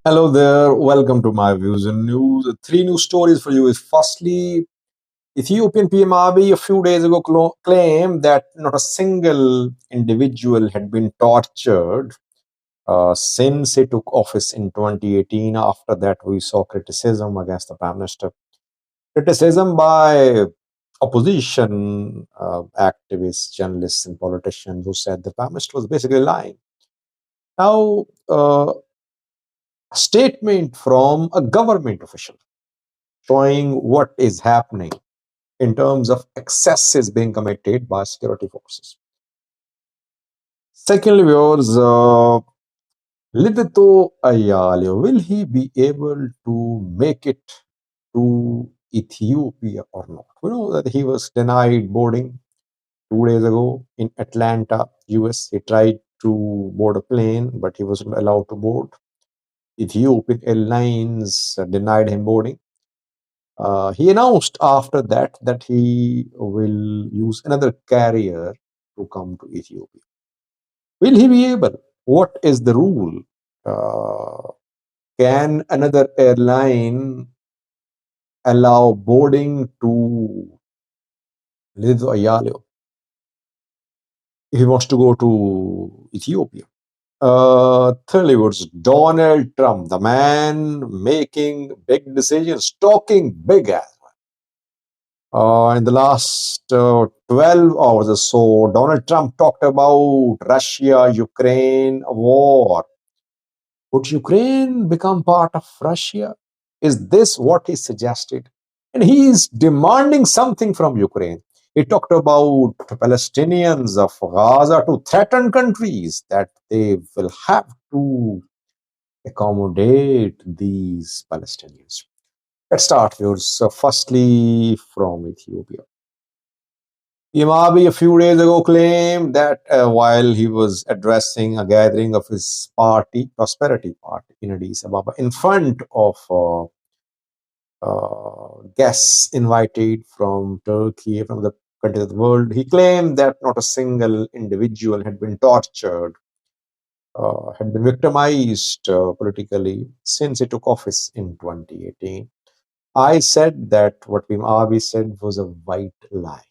Hello there, welcome to my views and news. Three news stories for you is firstly, Ethiopian PM a few days ago claimed that not a single individual had been tortured since he took office in 2018. After that, we saw criticism against the Prime Minister. Criticism by opposition activists, journalists, and politicians who said the Prime Minister was basically lying. Now, a statement from a government official showing what is happening in terms of excesses being committed by security forces. Secondly, viewers, Lidetu Ayalew, will he be able to make it to Ethiopia or not? We know that he was denied boarding 2 days ago in Atlanta, US. He tried to board a plane, but he wasn't allowed to board. Ethiopian Airlines denied him boarding. He announced after that he will use another carrier to come to Ethiopia. Will he be able? What is the rule? Can another airline allow boarding to Lidetu Ayalew if he wants to go to Ethiopia? Thirdly, was Donald Trump, the man making big decisions, talking big as in the last 12 hours or so, Donald Trump talked about Russia-Ukraine war. Would Ukraine become part of Russia? Is this what he suggested? And he is demanding something from Ukraine. He talked about Palestinians of Gaza to threaten countries that they will have to accommodate these Palestinians. Let's start, viewers. So firstly, from Ethiopia. Imabi a few days ago claimed that while he was addressing a gathering of his party, Prosperity Party, in Addis Ababa, in front of guests invited from Turkey, from the countries of the world, he claimed that not a single individual had been tortured, had been victimized politically since he took office in 2018. I said that what Imabi said was a white lie.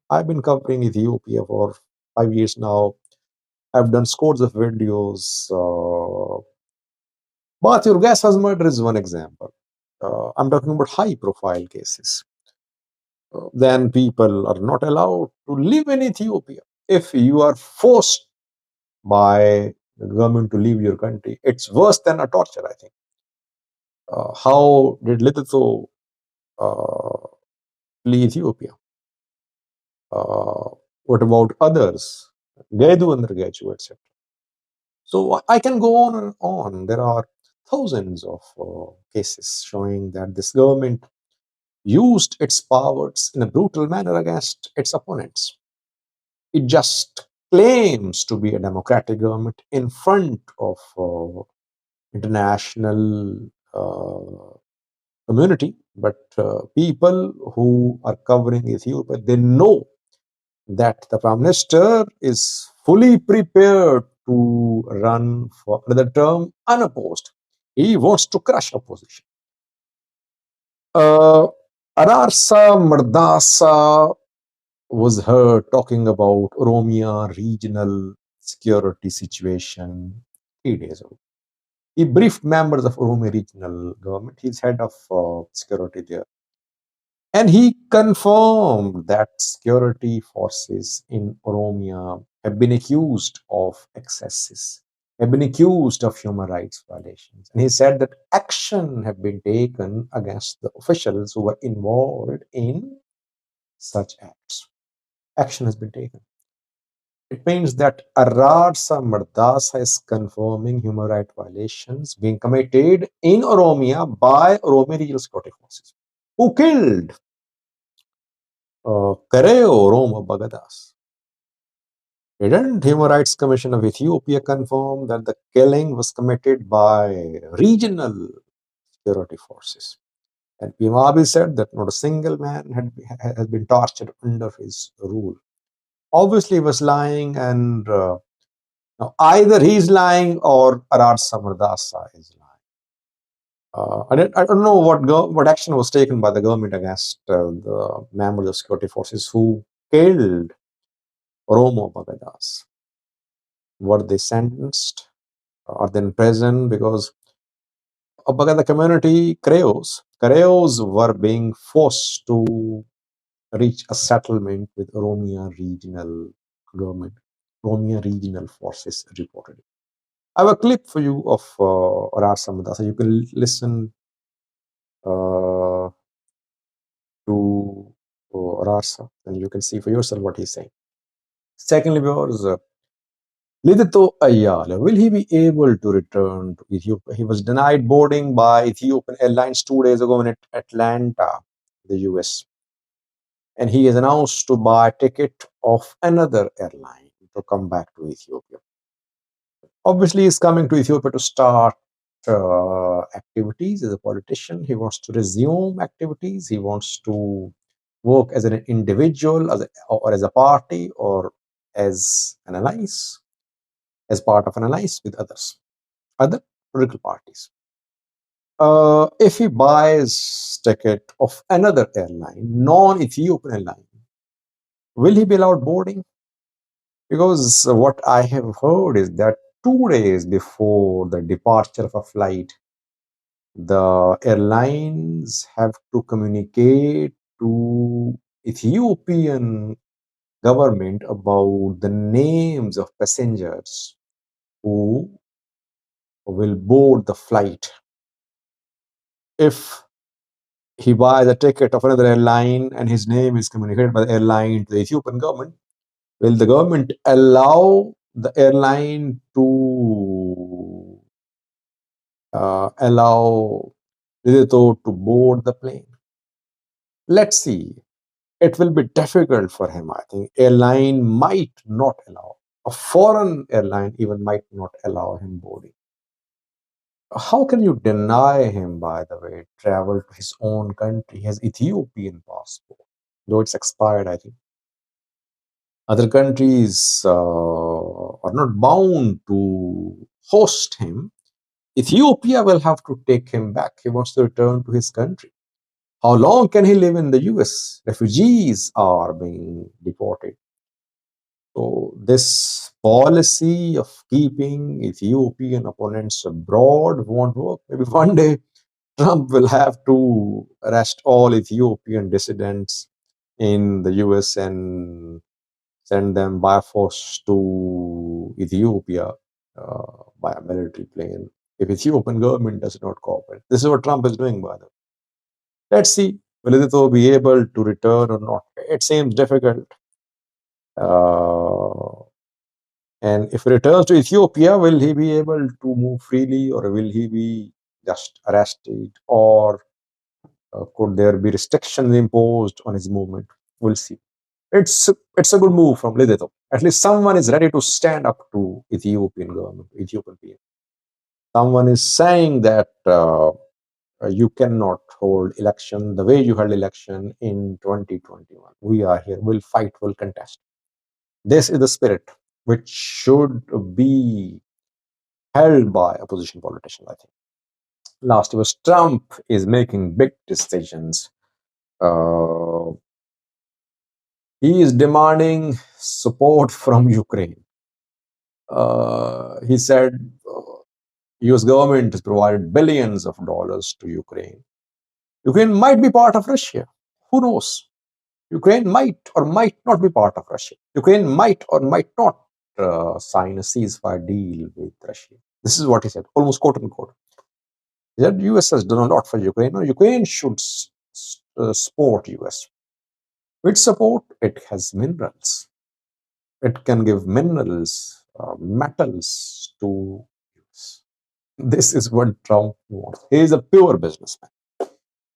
I've been covering Ethiopia for 5 years now. I've done scores of videos. But your gas has murder is one example. I'm talking about high profile cases. Then people are not allowed to live in Ethiopia. If you are forced by the government to leave your country, it's worse than a torture, I think. How did Lidetu flee Ethiopia? What about others? Gedu and Regechu, etc. So I can go on and on. There are thousands of cases showing that this government used its powers in a brutal manner against its opponents. It just claims to be a democratic government in front of international community, but people who are covering Ethiopia, they know that the Prime Minister is fully prepared to run for another term unopposed. He wants to crush opposition. Ararsa Merdasa was heard talking about Oromia regional security situation 3 days ago. He briefed members of Oromia regional government. He's head of security there. And he confirmed that security forces in Oromia have been accused of excesses, have been accused of human rights violations. And he said that action have been taken against the officials who were involved in such acts. Action has been taken. It means that Ararsa Merdasa is confirming human rights violations being committed in Oromia by Oromia regional security forces, who killed Kareo Roma Bagadas. Didn't Human Rights Commission of Ethiopia confirm that the killing was committed by regional security forces? And Pimabi said that not a single man has been tortured under his rule. Obviously, he was lying, and now either he's lying or Ararsa Merdasa is lying. I don't know what action was taken by the government against the members of security forces who killed Oromo Bagadas. Were they sentenced? Are they in prison? Because Bagada community, Creos were being forced to reach a settlement with Oromia regional government. Oromia regional forces reported it. I have a clip for you of Ararsa Merdasa. You can listen to Ararsa and you can see for yourself what he's saying. Secondly, viewers, Lidetu Ayalew, will he be able to return to Ethiopia? He was denied boarding by Ethiopian Airlines 2 days ago in Atlanta, the US. And he is announced to buy a ticket of another airline to come back to Ethiopia. Obviously, he's coming to Ethiopia to start activities as a politician. He wants to resume activities. He wants to work as an individual, or as a party, or as an alliance, as part of an alliance with other political parties. If he buys ticket of another airline, non-Ethiopian airline, will he be allowed boarding? Because what I have heard is that 2 days before the departure of a flight, the airlines have to communicate to Ethiopian government about the names of passengers who will board the flight. If he buys a ticket of another airline and his name is communicated by the airline to the Ethiopian government, will the government allow the airline to allow Lidetu to board the plane? Let's see. It will be difficult for him, I think. Airline might not allow. A foreign airline even might not allow him boarding. How can you deny him, by the way, travel to his own country? He has Ethiopian passport, though it's expired, I think. Other countries are not bound to host him. Ethiopia will have to take him back. He wants to return to his country. How long can he live in the US? Refugees are being deported. So this policy of keeping Ethiopian opponents abroad won't work. Maybe one day Trump will have to arrest all Ethiopian dissidents in the US and send them by force to Ethiopia by a military plane if Ethiopian government does not cooperate. This is what Trump is doing, by the way. Let's see, will Lidetu be able to return or not? It seems difficult. And if he returns to Ethiopia, will he be able to move freely, or will he be just arrested, or could there be restrictions imposed on his movement? We'll see. It's a good move from Lidetu. At least someone is ready to stand up to Ethiopian government, Ethiopian PM. Someone is saying that you cannot hold election the way you held election in 2021. We are here. We'll fight. We'll contest. This is the spirit which should be held by opposition politicians, I think. Last was Trump is making big decisions. He is demanding support from Ukraine. He said US government has provided billions of dollars to Ukraine. Ukraine might be part of Russia. Who knows? Ukraine might or might not be part of Russia. Ukraine might or might not sign a ceasefire deal with Russia. This is what he said, almost quote unquote. He said US has done a lot for Ukraine. No, Ukraine should support US. With support, it has minerals. It can give minerals, metals to US. This is what Trump wants. He is a pure businessman.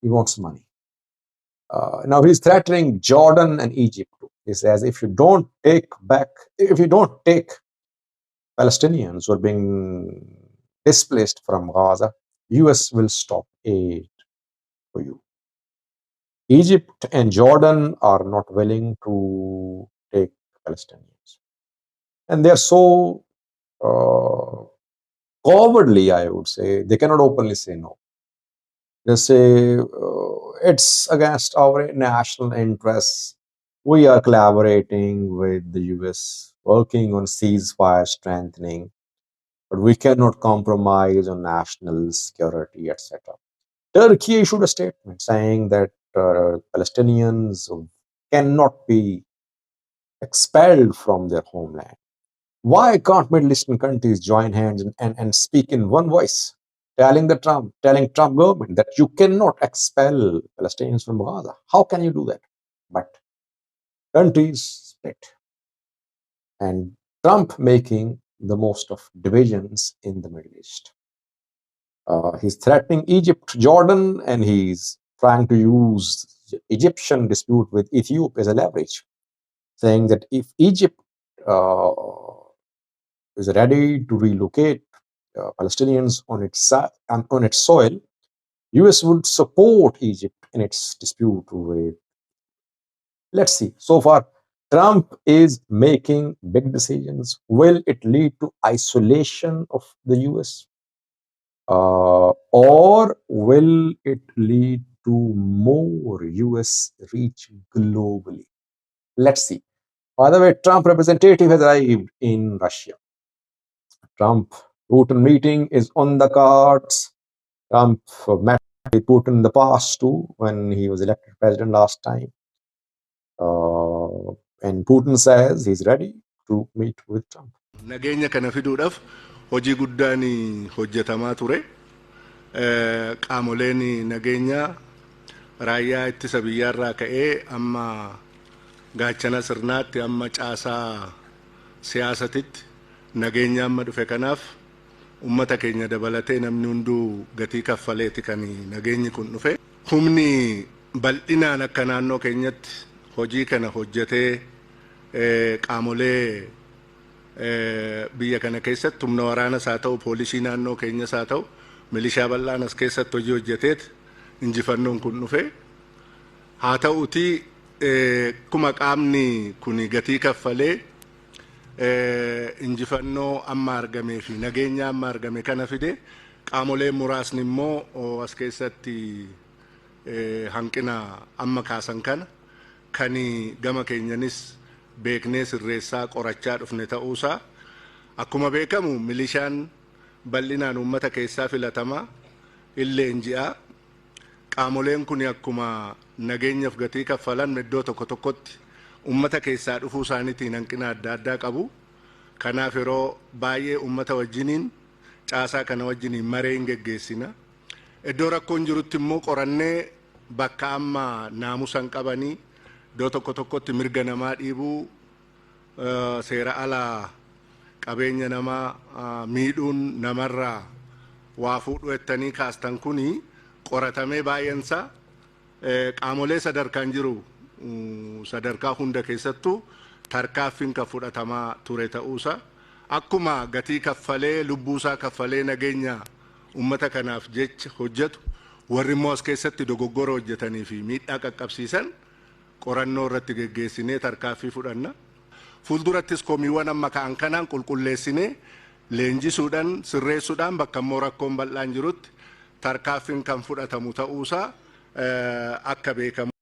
He wants money. Now he's threatening Jordan and Egypt too. He says, if you don't take Palestinians who are being displaced from Gaza, US will stop aid for you. Egypt and Jordan are not willing to take Palestinians. And they're so cowardly, I would say. They cannot openly say no. They say it's against our national interests. We are collaborating with the US, working on ceasefire strengthening, but we cannot compromise on national security, etc. Turkey issued a statement saying that Palestinians cannot be expelled from their homeland. Why can't Middle Eastern countries join hands and speak in one voice, telling Trump government that you cannot expel Palestinians from Gaza? How can you do that? But countries split, and Trump making the most of divisions in the Middle East. He's threatening Egypt, Jordan, and he's trying to use the Egyptian dispute with Ethiopia as a leverage, saying that if Egypt uh, is ready to relocate Palestinians on its soil, US would support Egypt in its dispute with. Let's see. So far, Trump is making big decisions. Will it lead to isolation of the US? Or will it lead to more US reach globally? Let's see. By the way, Trump representative has arrived in Russia. Trump Putin meeting is on the cards. Trump met with Putin in the past too, when he was elected president last time. And Putin says he's ready to meet with Trump. Nageenya kana fiduudhaaf hojii guddaan hojjetamaa ture. Qaamoleen nageenyaa raayyaa ittisa biyyaarraa ka'ee amma gaachana sirnaatti amma caasaa siyaasatitti nageenya amma dhufe kanaaf ummata keenya dabalatee namni hunduu gatii kaffaleeti kan nageenyi kun dhufe. Humni bal'inaan akka naannoo keenyatti hojii kana hojjetee qaamolee biyya kana keessatti humna waraanas haa ta'u poolisii naannoo keenyas haa ta'u milishaa bal'aan as keessatti hojii hojjeteet injifannoon kun dhufe. Haa ta'uutii kuma qaamni kun gatii kaffalee injifannoo amma argamee fi nageenya amma argame kana fide qaamoleen muraasni immoo as keessatti hanqina amma kaasan kana kan gama keenyanis beeknee sirreessaa qorachaa dhufne ta'uusaa akkuma beekamu milishaan bal'inaan uummata keessaa filatamaa illee inji'aa qaamoleen kun akkuma nageenyaaf gatii kaffalan iddoo tokko tokkotti uummata keessaa dhufuu isaaniitiin hanqina adda addaa qabu. Kanaaf yeroo baay'ee uummata wajjiniin caasaa kana wajjiniin maree hin geggeessina. Iddoo rakkoon jirutti immoo qorannee bakka amma naamusan qabanii iddoo tokko tokkotti mirga namaa dhiibuu seera alaa qabeenya namaa miidhuun namarraa waa fuudhu ettanii kaastan kuni qoratamee baay'eensaa qaamolee sadarkaan jiru sadarkaa hunda keessattuu tarkaaffiin kan fudhatamaa ture ta'uusaa akkuma gatii kaffalee lubbuusaa kaffalee nageenya uummata kanaaf jecha hojjetu warri immoo as keessatti dogoggora hojjetanii fi miidhaa qaqqabsiisan qorannoo irratti geggeessinee tarkaaffii fudhanna. Fuuldurattis komiiwwan amma ka'an kanaan qulqulleessinee leenjisuudhaan sirreessuudhaan bakka immoo rakkoon bal'aan jirutti tarkaaffiin kan fudhatamu ta'uusaa akka beekamu.